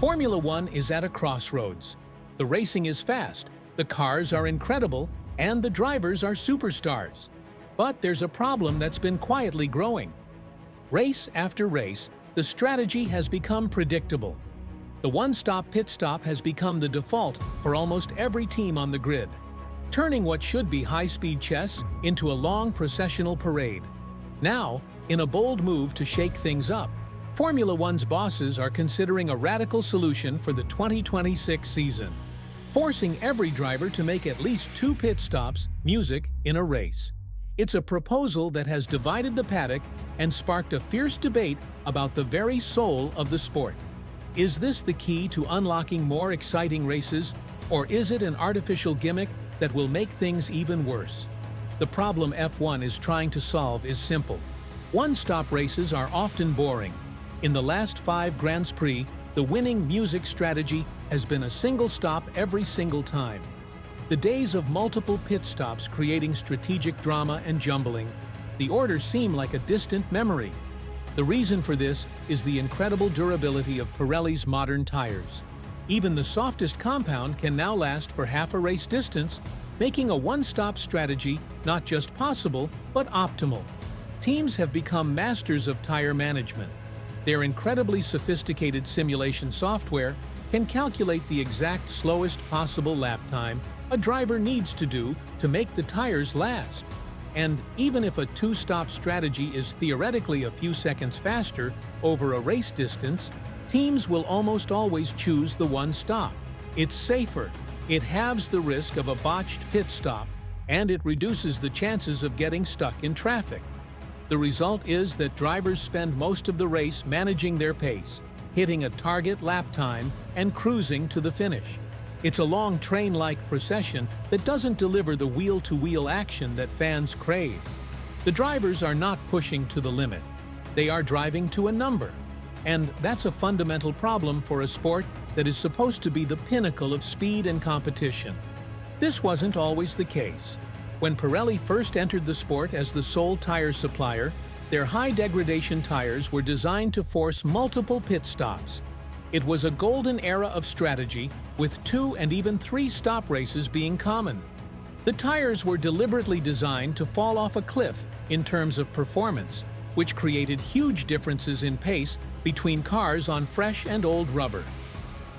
Formula One is at a crossroads. The racing is fast, the cars are incredible, and the drivers are superstars. But there's a problem that's been quietly growing. Race after race, the strategy has become predictable. The one-stop pit stop has become the default for almost every team on the grid, turning what should be high-speed chess into a long processional parade. Now, in a bold move to shake things up, Formula One's bosses are considering a radical solution for the 2026 season, forcing every driver to make at least 2 pit stops, music, in a race. It's a proposal that has divided the paddock and sparked a fierce debate about the very soul of the sport. Is this the key to unlocking more exciting races, or is it an artificial gimmick that will make things even worse? The problem F1 is trying to solve is simple. One-stop races are often boring. In the last 5 Grands Prix, the winning music strategy has been a single stop every single time. The days of multiple pit stops creating strategic drama and jumbling, the order seem like a distant memory. The reason for this is the incredible durability of Pirelli's modern tires. Even the softest compound can now last for half a race distance, making a one-stop strategy not just possible, but optimal. Teams have become masters of tire management. Their incredibly sophisticated simulation software can calculate the exact slowest possible lap time a driver needs to do to make the tires last. And even if a 2-stop strategy is theoretically a few seconds faster over a race distance, teams will almost always choose the one stop. It's safer, it halves the risk of a botched pit stop, and it reduces the chances of getting stuck in traffic. The result is that drivers spend most of the race managing their pace, hitting a target lap time, and cruising to the finish. It's a long train-like procession that doesn't deliver the wheel-to-wheel action that fans crave. The drivers are not pushing to the limit. They are driving to a number. And that's a fundamental problem for a sport that is supposed to be the pinnacle of speed and competition. This wasn't always the case. When Pirelli first entered the sport as the sole tire supplier, their high-degradation tires were designed to force multiple pit stops. It was a golden era of strategy, with 2 and even 3 stop races being common. The tires were deliberately designed to fall off a cliff in terms of performance, which created huge differences in pace between cars on fresh and old rubber.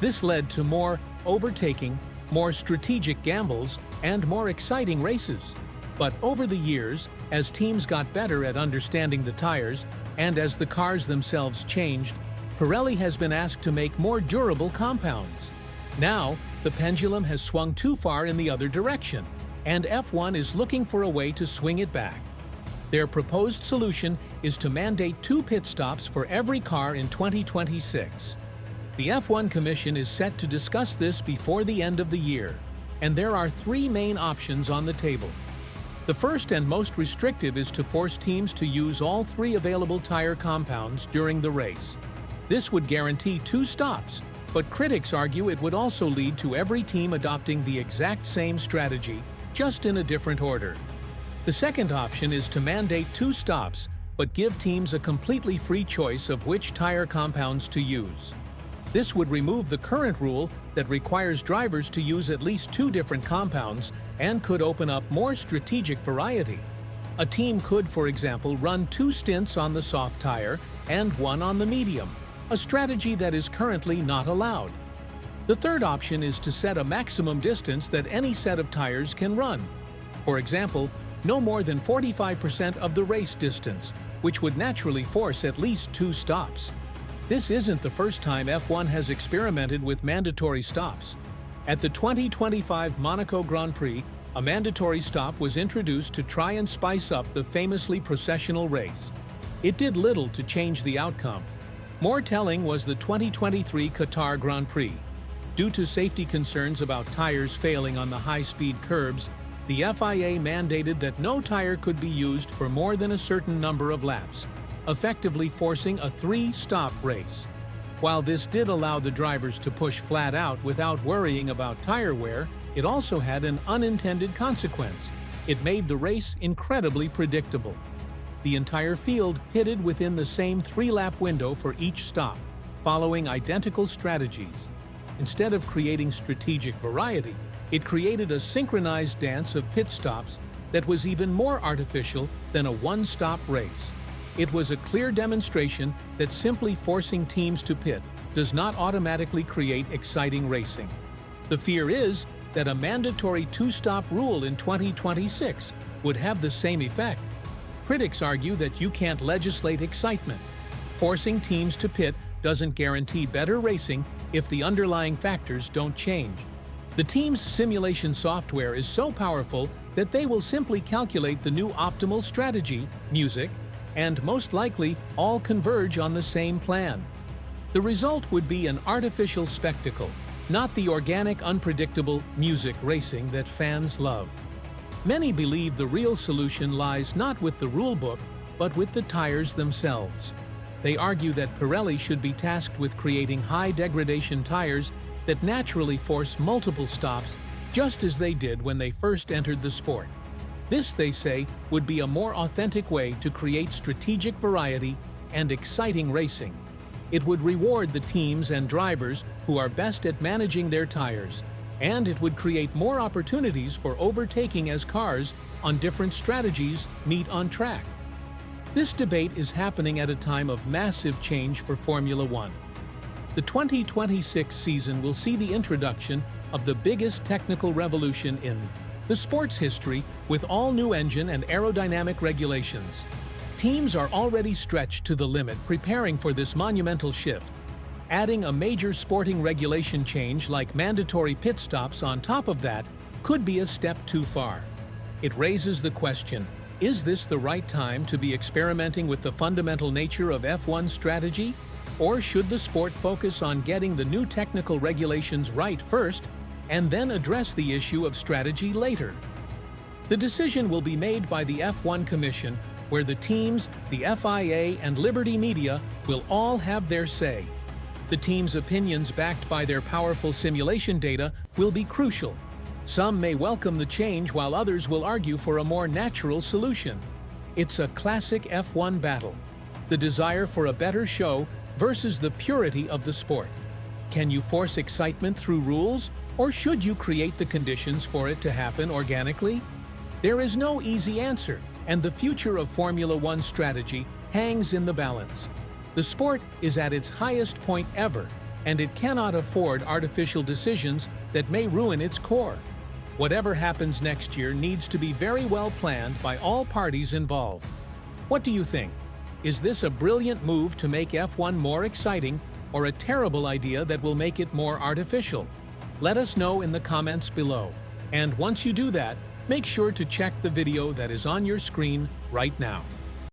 This led to more overtaking, more strategic gambles, and more exciting races. But over the years, as teams got better at understanding the tires, and as the cars themselves changed, Pirelli has been asked to make more durable compounds. Now, the pendulum has swung too far in the other direction, and F1 is looking for a way to swing it back. Their proposed solution is to mandate 2 pit stops for every car in 2026. The F1 Commission is set to discuss this before the end of the year, and there are 3 main options on the table. The first and most restrictive is to force teams to use all 3 available tire compounds during the race. This would guarantee 2 stops, but critics argue it would also lead to every team adopting the exact same strategy, just in a different order. The second option is to mandate 2 stops, but give teams a completely free choice of which tire compounds to use. This would remove the current rule that requires drivers to use at least 2 different compounds and could open up more strategic variety. A team could, for example, run 2 stints on the soft tire and 1 on the medium, a strategy that is currently not allowed. The third option is to set a maximum distance that any set of tires can run. For example, no more than 45% of the race distance, which would naturally force at least 2 stops. This isn't the first time F1 has experimented with mandatory stops. At the 2025 Monaco Grand Prix, a mandatory stop was introduced to try and spice up the famously processional race. It did little to change the outcome. More telling was the 2023 Qatar Grand Prix. Due to safety concerns about tires failing on the high-speed curbs, the FIA mandated that no tire could be used for more than a certain number of laps, effectively forcing a 3-stop race. While this did allow the drivers to push flat out without worrying about tire wear, it also had an unintended consequence. It made the race incredibly predictable. The entire field pitted within the same 3-lap window for each stop, following identical strategies. Instead of creating strategic variety, it created a synchronized dance of pit stops that was even more artificial than a one-stop race. It was a clear demonstration that simply forcing teams to pit does not automatically create exciting racing. The fear is that a mandatory two-stop rule in 2026 would have the same effect. Critics argue that you can't legislate excitement. Forcing teams to pit doesn't guarantee better racing if the underlying factors don't change. The team's simulation software is so powerful that they will simply calculate the new optimal strategy, music, and most likely all converge on the same plan. The result would be an artificial spectacle, not the organic, unpredictable music racing that fans love. Many believe the real solution lies not with the rulebook, but with the tires themselves. They argue that Pirelli should be tasked with creating high-degradation tires that naturally force multiple stops, just as they did when they first entered the sport. This, they say, would be a more authentic way to create strategic variety and exciting racing. It would reward the teams and drivers who are best at managing their tires, and it would create more opportunities for overtaking as cars on different strategies meet on track. This debate is happening at a time of massive change for Formula One. The 2026 season will see the introduction of the biggest technical revolution in the sport's history, with all new engine and aerodynamic regulations. Teams are already stretched to the limit preparing for this monumental shift. Adding a major sporting regulation change like mandatory pit stops on top of that could be a step too far. It raises the question, is this the right time to be experimenting with the fundamental nature of F1 strategy? Or should the sport focus on getting the new technical regulations right first and then address the issue of strategy later? The decision will be made by the F1 Commission, where the teams, the FIA, and Liberty Media will all have their say. The teams' opinions, backed by their powerful simulation data, will be crucial. Some may welcome the change while others will argue for a more natural solution. It's a classic F1 battle: the desire for a better show versus the purity of the sport. Can you force excitement through rules, or should you create the conditions for it to happen organically? There is no easy answer, and the future of Formula One strategy hangs in the balance. The sport is at its highest point ever, and it cannot afford artificial decisions that may ruin its core. Whatever happens next year needs to be very well planned by all parties involved. What do you think? Is this a brilliant move to make F1 more exciting, or a terrible idea that will make it more artificial? Let us know in the comments below. And once you do that, make sure to check the video that is on your screen right now.